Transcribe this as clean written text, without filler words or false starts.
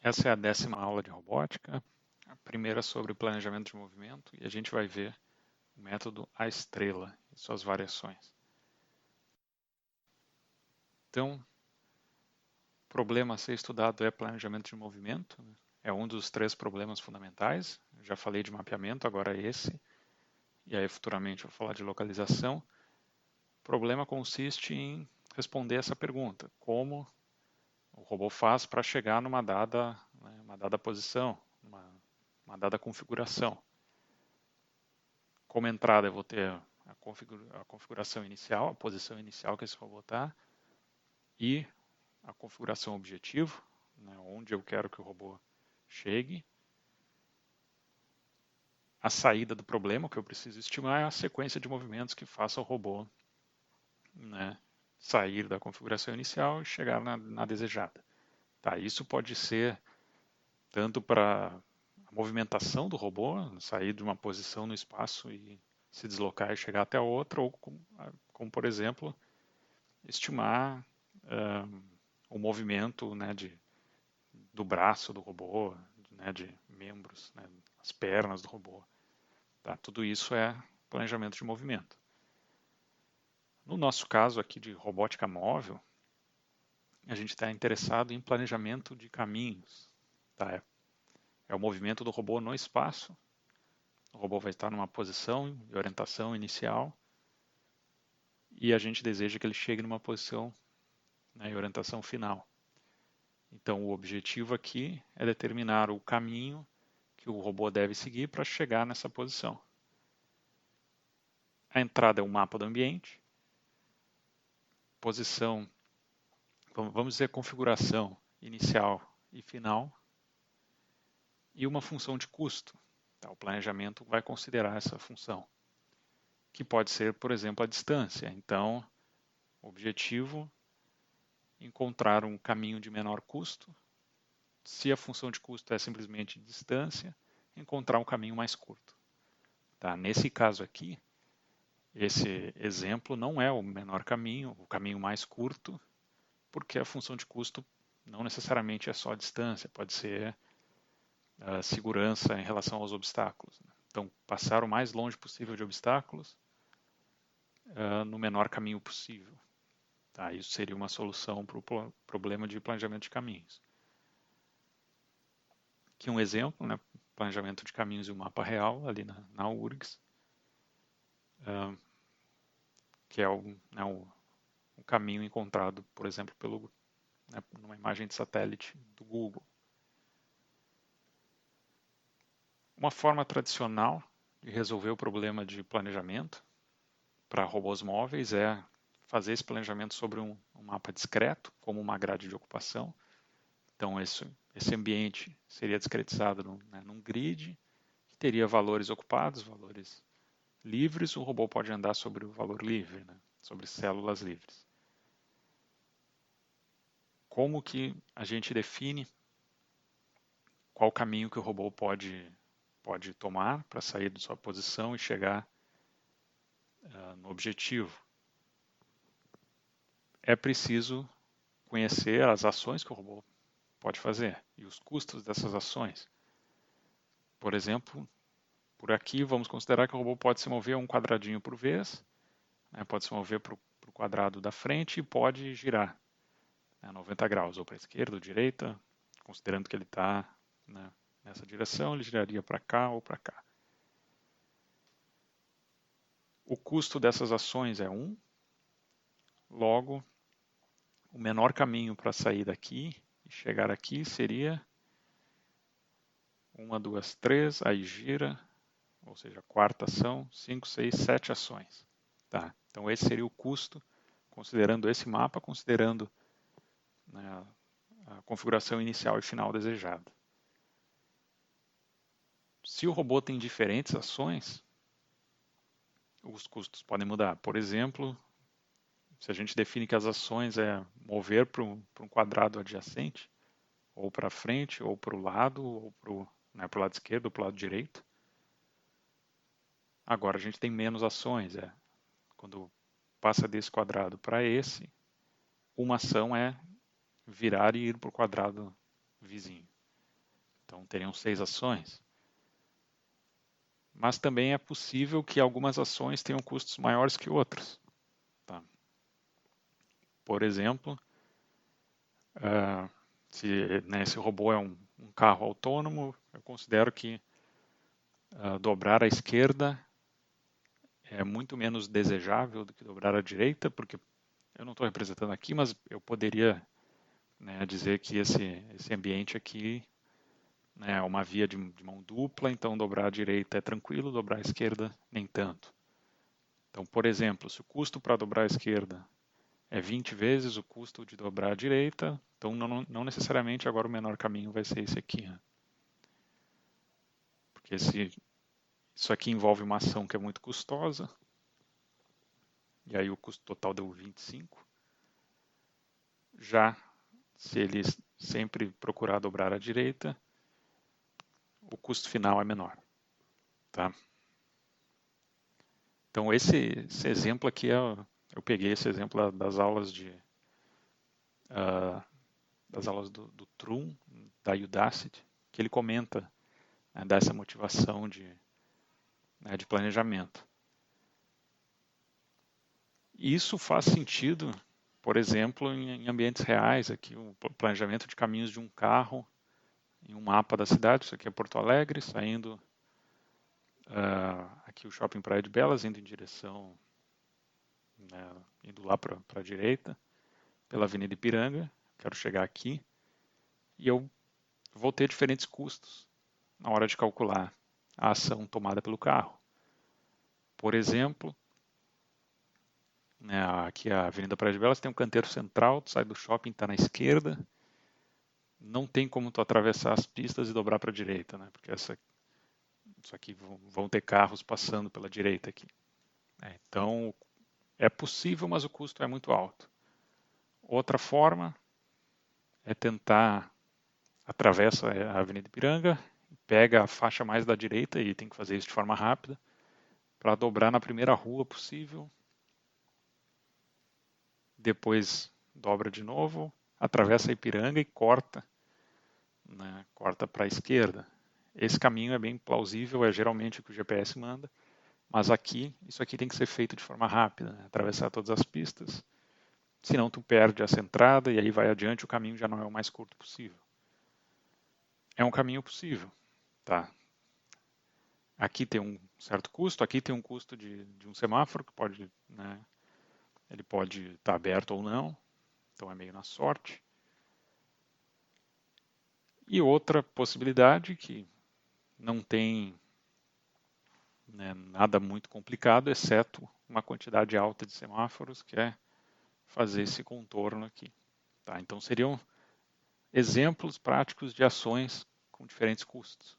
Essa é a 10ª aula de robótica, a primeira sobre planejamento de movimento, e a gente vai ver o método A estrela e suas variações. Então, o problema a ser estudado é planejamento de movimento, é um dos 3 problemas fundamentais. Eu já falei de mapeamento, agora é esse, e aí futuramente eu vou falar de localização. O problema consiste em responder essa pergunta: como o robô faz para chegar numa dada, uma dada posição, uma dada configuração. Como entrada eu vou ter a configuração inicial, a posição inicial que esse robô está, e a configuração objetivo, onde eu quero que o robô chegue. A saída do problema, o que eu preciso estimar, é a sequência de movimentos que faça o robô sair da configuração inicial e chegar na desejada. Tá, isso pode ser tanto para a movimentação do robô, sair de uma posição no espaço e se deslocar e chegar até a outra, ou como por exemplo, estimar o movimento do braço do robô, de membros, as pernas do robô. Tá? Tudo isso é planejamento de movimento. No nosso caso aqui de robótica móvel, a gente está interessado em planejamento de caminhos. Tá? É o movimento do robô no espaço. O robô vai estar numa posição de orientação inicial e a gente deseja que ele chegue numa posição e orientação final. Então, o objetivo aqui é determinar o caminho que o robô deve seguir para chegar nessa posição. A entrada é o mapa do ambiente, posição, vamos dizer configuração inicial e final, e uma função de custo. Tá? O planejamento vai considerar essa função, que pode ser, por exemplo, a distância. Então, o objetivo é encontrar um caminho de menor custo. Se a função de custo é simplesmente distância, encontrar um caminho mais curto. Tá? Nesse caso aqui, esse exemplo não é o menor caminho, o caminho mais curto, porque a função de custo não necessariamente é só a distância, pode ser a segurança em relação aos obstáculos. Então, passar o mais longe possível de obstáculos no menor caminho possível. Tá? Isso seria uma solução para o problema de planejamento de caminhos. Aqui um exemplo, planejamento de caminhos e um mapa real, ali na URGS, que é um caminho encontrado, por exemplo, numa imagem de satélite do Google. Uma forma tradicional de resolver o problema de planejamento para robôs móveis é fazer esse planejamento sobre um mapa discreto, como uma grade de ocupação. Então, esse ambiente seria discretizado num grid, que teria valores ocupados, valores livres. O robô pode andar sobre o valor livre, sobre células livres. Como que a gente define qual caminho que o robô pode tomar para sair de sua posição e chegar no objetivo? É preciso conhecer as ações que o robô pode fazer e os custos dessas ações. Por exemplo, por aqui vamos considerar que o robô pode se mover um quadradinho por vez, pode se mover para o quadrado da frente e pode girar 90 graus, ou para a esquerda ou direita, considerando que ele está nessa direção, ele giraria para cá ou para cá. O custo dessas ações é 1, logo, o menor caminho para sair daqui e chegar aqui seria 1, 2, 3, aí gira, ou seja, a quarta ação, 5, 6, 7 ações. Tá? Então esse seria o custo, considerando esse mapa, considerando a configuração inicial e final desejada. Se o robô tem diferentes ações, os custos podem mudar. Por exemplo, se a gente define que as ações é mover para um quadrado adjacente, ou para frente, ou para o lado, ou para o lado esquerdo, ou para o lado direito, agora a gente tem menos ações. Quando passa desse quadrado para esse, uma ação é virar e ir para o quadrado vizinho. não teriam 6 ações. Mas também é possível que algumas ações tenham custos maiores que outras. Tá? Por exemplo, se esse robô é um carro autônomo, eu considero que dobrar à esquerda é muito menos desejável do que dobrar à direita, porque eu não estou representando aqui, mas eu poderia, né, dizer que esse ambiente aqui, né, é uma via de mão dupla, então dobrar à direita é tranquilo, dobrar à esquerda nem tanto. Então, por exemplo, se o custo para dobrar à esquerda é 20 vezes o custo de dobrar à direita, então não necessariamente agora o menor caminho vai ser esse aqui. Né? Porque isso aqui envolve uma ação que é muito custosa, e aí o custo total deu 25. Já se ele sempre procurar dobrar à direita, o custo final é menor. Tá? Então esse exemplo aqui, eu peguei esse exemplo das aulas do Trum, da Udacity, que ele comenta, né, dessa motivação de planejamento. Isso faz sentido, por exemplo, em ambientes reais, aqui o planejamento de caminhos de um carro em um mapa da cidade. Isso aqui é Porto Alegre, saindo aqui o Shopping Praia de Belas, indo em direção, né, indo lá para a direita, pela Avenida Ipiranga. Quero chegar aqui e eu vou ter diferentes custos na hora de calcular a ação tomada pelo carro. Por exemplo, né, aqui a Avenida Praia de Belas tem um canteiro central, tu sai do shopping, está na esquerda, não tem como tu atravessar as pistas e dobrar para a direita, né, porque isso aqui vão ter carros passando pela direita aqui. Então, é possível, mas o custo é muito alto. Outra forma é tentar atravessa a Avenida Ipiranga, pega a faixa mais da direita, e tem que fazer isso de forma rápida, para dobrar na primeira rua possível, depois dobra de novo, atravessa a Ipiranga e corta, né, corta para a esquerda. Esse caminho é bem plausível, é geralmente o que o GPS manda, mas isso aqui tem que ser feito de forma rápida, né, atravessar todas as pistas, senão tu perde essa entrada e aí vai adiante, o caminho já não é o mais curto possível. É um caminho possível, tá? Aqui tem um certo custo, aqui tem um custo de um semáforo que pode, né, ele pode estar aberto ou não, então é meio na sorte. E outra possibilidade que não tem, né, nada muito complicado, exceto uma quantidade alta de semáforos, que é fazer esse contorno aqui. Tá? Então seriam exemplos práticos de ações com diferentes custos.